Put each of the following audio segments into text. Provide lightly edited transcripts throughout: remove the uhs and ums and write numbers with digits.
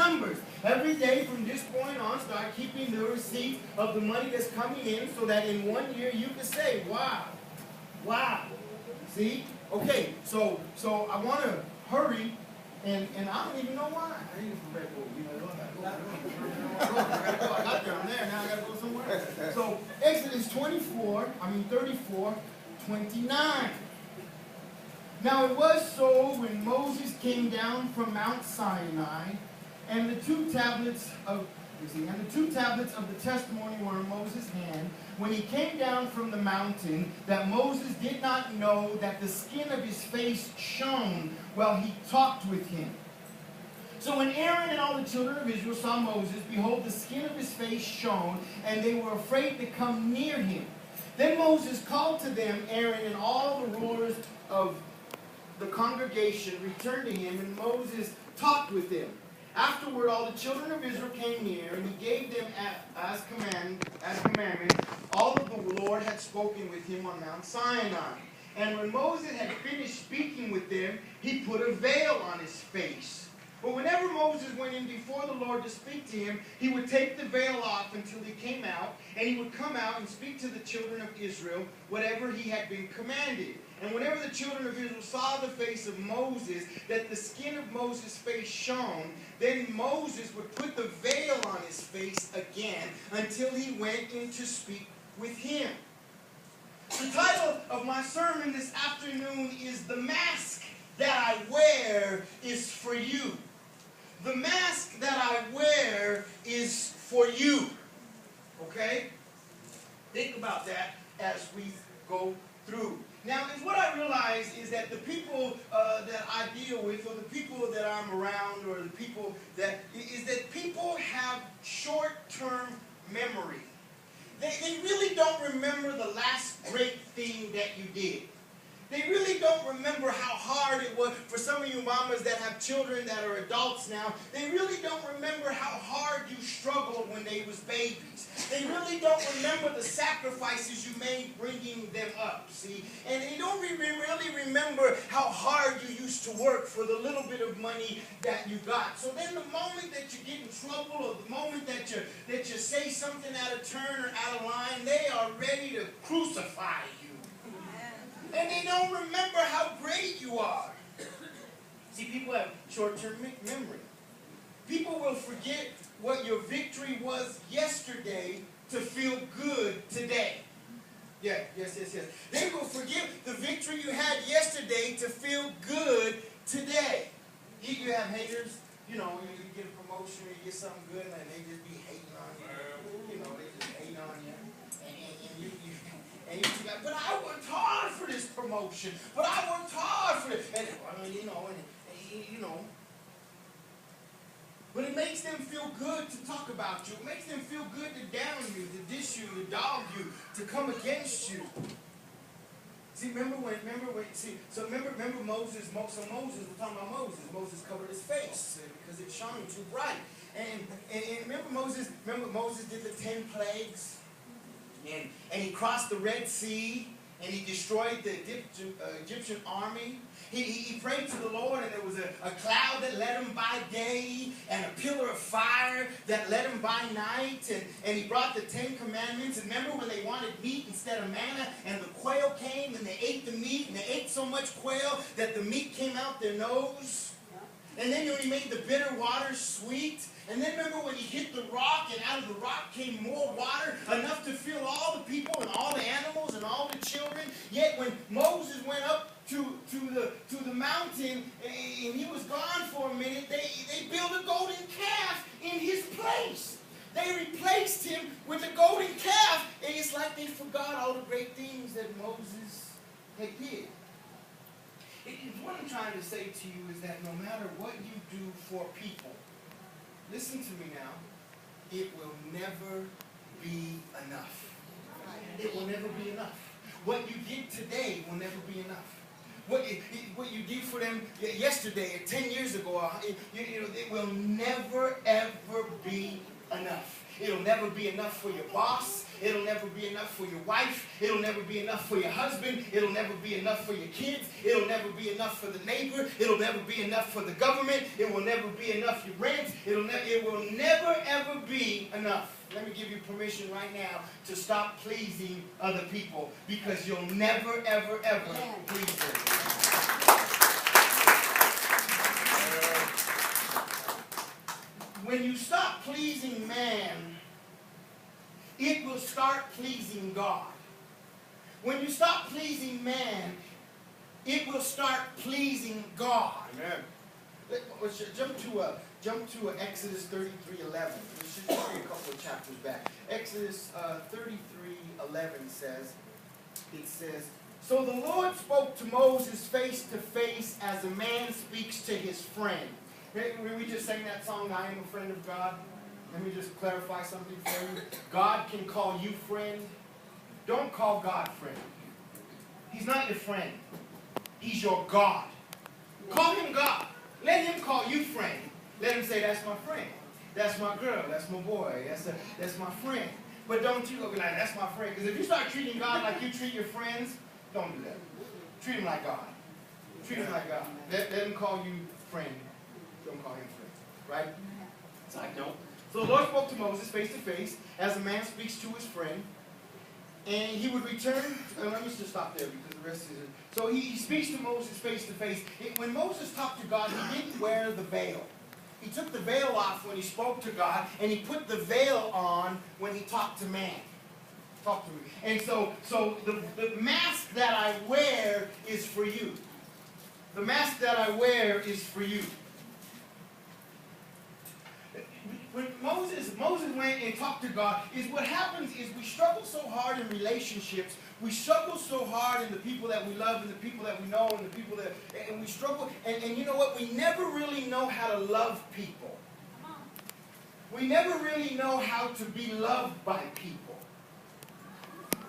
numbers. Every day from this point on, start keeping the receipt of the money that's coming in so that in 1 year you can say, wow, wow. See? Okay, so I want to hurry, and I don't even know why. I need some Red Bull. You know, I got there. I'm there. Now I got to go somewhere. So Exodus 34, 29. Now it was so when Moses came down from Mount Sinai, and the two tablets of the testimony were in Moses' hand, when he came down from the mountain, that Moses did not know that the skin of his face shone while he talked with him. So when Aaron and all the children of Israel saw Moses, behold, the skin of his face shone, and they were afraid to come near him. Then Moses called to them Aaron and all the rulers of the congregation returned to him, and Moses talked with them. Afterward, all the children of Israel came near, and he gave them as commandment all that the Lord had spoken with him on Mount Sinai. And when Moses had finished speaking with them, he put a veil on his face. But whenever Moses went in before the Lord to speak to him, he would take the veil off until he came out, and he would come out and speak to the children of Israel whatever he had been commanded. And whenever the children of Israel saw the face of Moses, that the skin of Moses' face shone, then Moses would put the veil on his face again until he went in to speak with him. The title of my sermon this afternoon is "The Mask That I Wear is for You." The mask that I wear is for you. Okay? Think about that as we go through. Now, what I realize is that the people that I deal with, or the people that I'm around, or the people that people have short-term memory. They really don't remember the last great thing that you did. They really don't remember how hard it was. For some of you mamas that have children that are adults now, they really don't remember how hard you struggled when they was babies. They really don't remember the sacrifices you made bringing them up, see? And they don't really remember how hard you used to work for the little bit of money that you got. So then the moment that you get in trouble, or the moment that you say something out of turn or out of line, they are ready to crucify you. And they don't remember how great you are. See, people have short-term memory. People will forget what your victory was yesterday to feel good today. Yeah, yes. They will forget the victory you had yesterday to feel good today. You have haters, you know, you get a promotion or you get something good, and they just be hating on you. You know, they just hate on you. And you be like, but I worked hard for this promotion. But I worked hard for it. And, you know. But it makes them feel good to talk about you. It makes them feel good to down you, to dish you, to dog you, to come against you. See, remember Moses, we're talking about Moses. Moses covered his face because it shone too bright. And remember Moses did the 10 plagues? And he crossed the Red Sea, and he destroyed the Egyptian army. He prayed to the Lord, and there was a cloud that led him by day, and a pillar of fire that led him by night. And he brought the 10 commandments. And remember when they wanted meat instead of manna, and the quail came, and they ate the meat, and they ate so much quail that the meat came out their nose. And then when he made the bitter water sweet. And then remember when he hit the rock, and out of the rock came more water, enough to fill all the people and all the animals and all the children. Yet when Moses went up to the mountain and he was gone for a minute, they built a golden calf in his place. They replaced him with a golden calf, and it's like they forgot all the great things that Moses had did. What I'm trying to say to you is that no matter what you do for people, listen to me now, it will never be enough. It will never be enough. What you did today will never be enough. What you did for them yesterday, 10 years ago, it will never, ever be enough. It'll never be enough for your boss. It'll never be enough for your wife. It'll never be enough for your husband. It'll never be enough for your kids. It'll never be enough for the neighbor. It'll never be enough for the government. It will never be enough your rent. It will never ever be enough. Let me give you permission right now to stop pleasing other people, because you'll never ever ever please them. When you stop pleasing man, it will start pleasing God. When you stop pleasing man, it will start pleasing God. Amen. Let's jump to Exodus 33:11. We should be a couple of chapters back. Exodus 33:11 says, "So the Lord spoke to Moses face to face as a man speaks to his friend." We just sang that song, "I am a friend of God." Let me just clarify something for you. God can call you friend. Don't call God friend. He's not your friend. He's your God. Call him God. Let him call you friend. Let him say, "That's my friend. That's my girl. That's my boy. That's my friend." But don't you go be like, "That's my friend." Because if you start treating God like you treat your friends, don't do that. Treat him like God. Treat him like God. Let him call you friend. Don't call him friend. Right? Side note. So the Lord spoke to Moses face to face as a man speaks to his friend. And he would return. Let me just stop there because the rest isn't. So he speaks to Moses face to face. When Moses talked to God, he didn't wear the veil. He took the veil off when he spoke to God, and he put the veil on when he talked to man. Talk to me. And so the mask that I wear is for you. The mask that I wear is for you. When Moses went and talked to God, is what happens is we struggle so hard in relationships. We struggle so hard in the people that we love and the people that we know and the people that, and we struggle. And you know what? We never really know how to love people. We never really know how to be loved by people.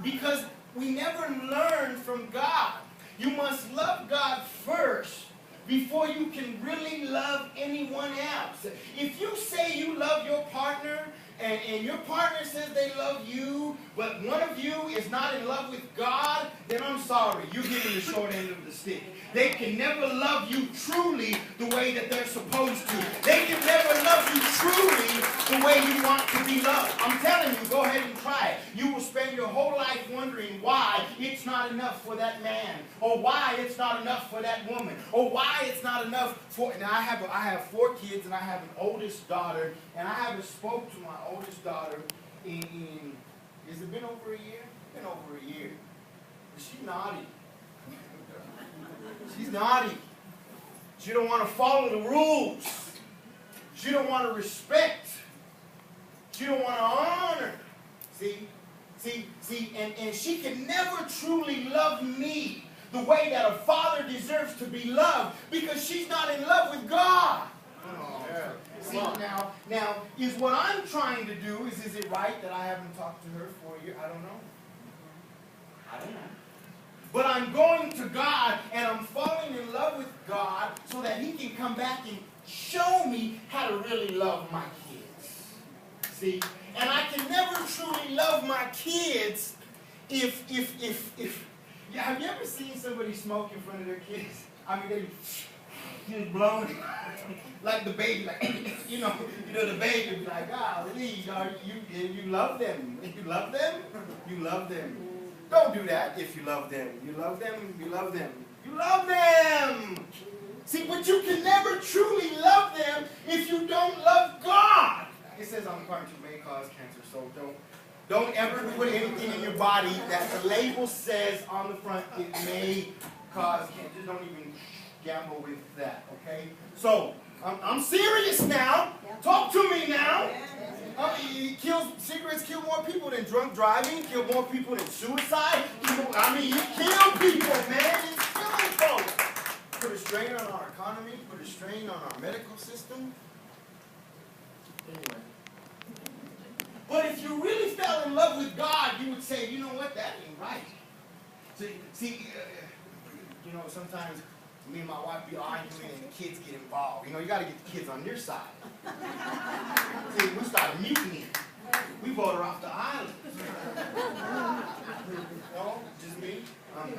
Because we never learn from God. You must love God first before you can really love anyone else. If you say you love your partner, and your partner says they love you, but one of you is not in love with God, then I'm sorry, you're giving the short end of the stick. They can never love you truly the way that they're supposed to. They can never love you truly the way you want to be loved. I'm telling you, go ahead and try it. You will spend your whole life wondering why it's not enough for that man, or why it's not enough for that woman, or why it's not enough for. And I have 4 kids, and I have an oldest daughter, and I haven't spoke to my oldest daughter in has it been over a year? It's been over a year. But she's naughty. She's naughty. She don't want to follow the rules. She don't want to respect. She don't want to honor. See, and she can never truly love me the way that a father deserves to be loved, because she's not in love with God. Oh, yeah. See, now, is what I'm trying to do, is it right that I haven't talked to her for a year? I don't know. I don't know. But I'm going to God, and I'm falling in love with God so that He can come back and show me how to really love my kids. See? And I can never truly love my kids if yeah, have you ever seen somebody smoke in front of their kids? I mean, they just blowing like the baby, like you know the baby be like, golly, you love them. If you love them, you love them. Don't do that if you love them. You love them, you love them. You love them! See, but you can never truly love them if you don't love God. It says on the carton may cause cancer, so don't ever put anything in your body that the label says on the front it may cause cancer. Just don't even gamble with that, okay? So, I'm serious now. Talk to me now. Cigarettes kill more people than drunk driving, kill more people than suicide. You kill people, man. It's killing folks. Put a strain on our economy, put a strain on our medical system. Anyway. But if you really fell in love with God, you would say, you know what, that ain't right. See, sometimes me and my wife be arguing and the kids get involved. You got to get the kids on your side. See, we start mutiny. vote her off the island. No, just me. I'm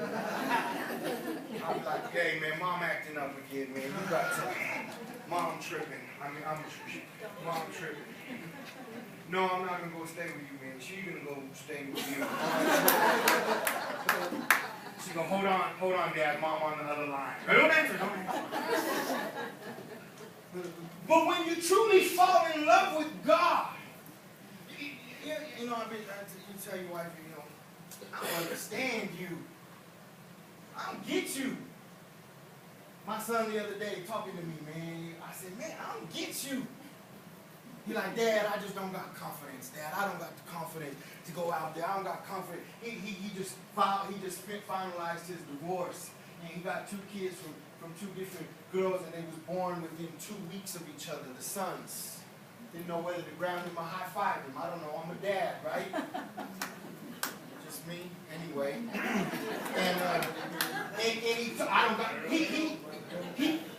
like, hey man, mom acting up again, man. You got to. Mom tripping. Mom tripping. No, I'm not gonna go stay with you, man. She's gonna go stay with you. She's gonna hold on, Dad. Mom on the other line. Don't answer. But when you truly fall in love with God, you know, you tell your wife, you know, I don't understand you. I don't get you. My son the other day talking to me, man. I said, man, I don't get you. He's like, Dad, I just don't got confidence, Dad. I don't got the confidence to go out there. I don't got confidence. He just finalized his divorce. And he got 2 kids from 2 different girls, and they was born within 2 weeks of each other, the sons. Didn't know whether to ground him or high five him. I don't know. I'm a dad, right? Just me, anyway.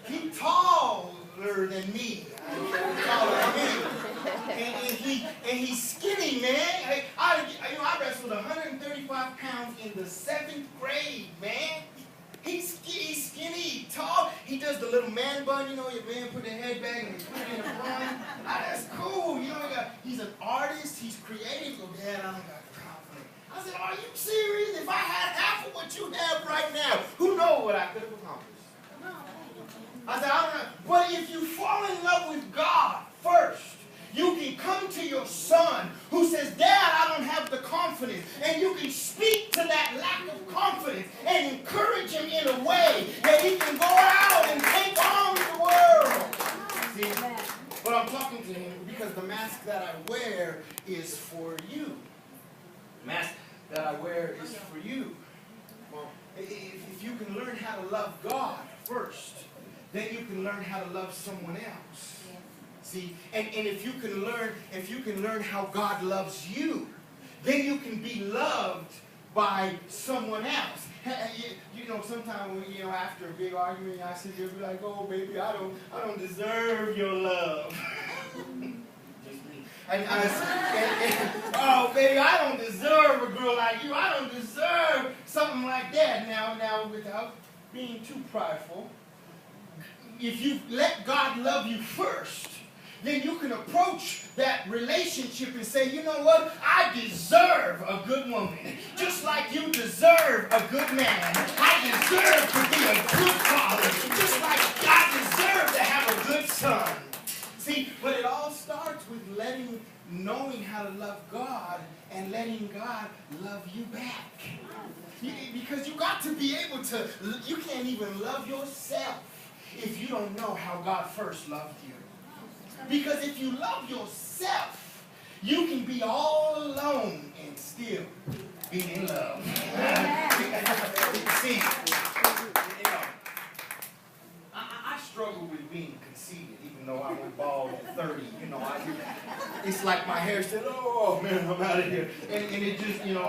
He taller than me. And he's skinny, man. I wrestled 135 pounds in the 7th grade, man. He's skinny, tall. He does the little man bun, you know, your man put the head back and put it in a bun. That's cool. You know, he's an artist. He's creative. But Dad, I don't got the confidence. I said, are you serious? If I had half of what you have right now, who knows what I could have accomplished? I said, I don't know. But if you fall in love with God first, you can come to your son who says, Dad, I don't have the confidence. And you can speak to that lack of confidence and encourage him in a way that he can go out and take on the world. See? But I'm talking to him because the mask that I wear is for you. The mask that I wear is for you. Well, if you can learn how to love God first, then you can learn how to love someone else. See, and if you can learn how God loves you, then you can be loved by someone else. You know, sometimes when, you know, after a big argument, I sit there and be like, oh baby, I don't deserve your love. Just me. Oh baby, I don't deserve a girl like you. I don't deserve something like that. Now without being too prideful, if you let God love you first, then you can approach that relationship and say, you know what? I deserve a good woman. Just like you deserve a good man. I deserve to be a good father. Just like I deserve to have a good son. See, but it all starts with knowing how to love God and letting God love you back. Because you got to be able to, you can't even love yourself if you don't know how God first loved you. Because if you love yourself, you can be all alone and still be in love. See, you know, I struggle with being conceited, even though I went bald at 30. You know, it's like my hair said, oh man, I'm out of here. And it just, you know,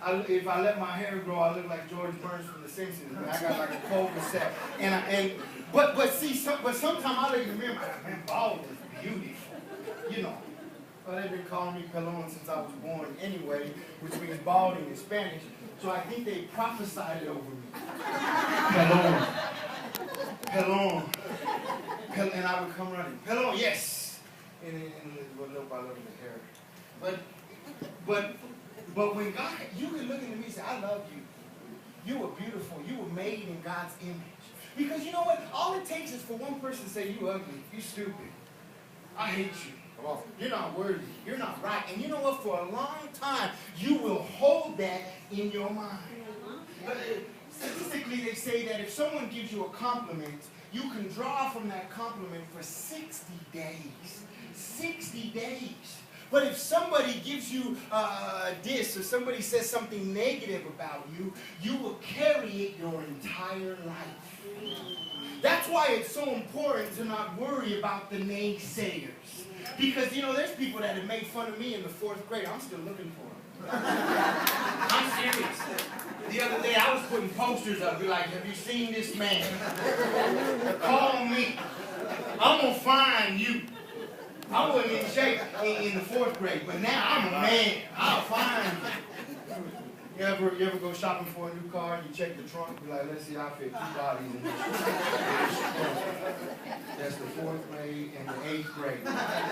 if I let my hair grow, I look like George Burns from The Simpsons. Man. I got like a cul-de-sac. But sometimes I look in the mirror, I'm like, man, bald is beautiful, you know. Well, they've been calling me pelon since I was born anyway, which means balding in Spanish. So I think they prophesied it over me. Pelon. Pelon. And I would come running. Pelon, yes. And little by little the hair. But when God, you can look at me and say, I love you. You were beautiful. You were made in God's image. Because you know what? All it takes is for one person to say, you ugly, you stupid. I hate you. You're not worthy. You're not right. And you know what? For a long time, you will hold that in your mind. Statistically, they say that if someone gives you a compliment, you can draw from that compliment for 60 days. 60 days. But if somebody gives you a diss or somebody says something negative about you, you will carry it your entire life. That's why it's so important to not worry about the naysayers. Because, you know, there's people that have made fun of me in the 4th grade. I'm still looking for them. I'm serious. The other day I was putting posters up, be like, have you seen this man? Call me. I'm going to find you. I wasn't in shape in the 4th grade, but now I'm a man. I'll find you. You ever go shopping for a new car and you check the trunk, be like, let's see, I'll fit 2 bodies in this trunk. That's the 4th grade and the 8th grade.